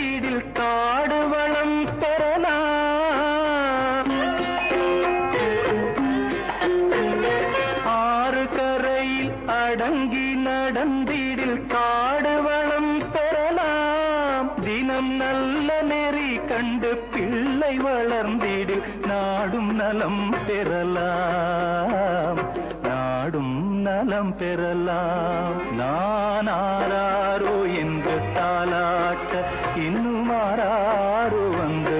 நடந்திடில் காடு வளம் பெறலாம். ஆறு கரையில் அடங்கி நடந்திடில் காடு வளம் பெறலாம். தினம் நல்ல நெறி கண்டு பிள்ளை வளர்ந்திடில் நாடும் நலம் பெறலாம். நாடும் நலம் பெறலாம். நான் ஆராரோ என்று தாலாட்ட இன்னும் ஆராரோ வந்து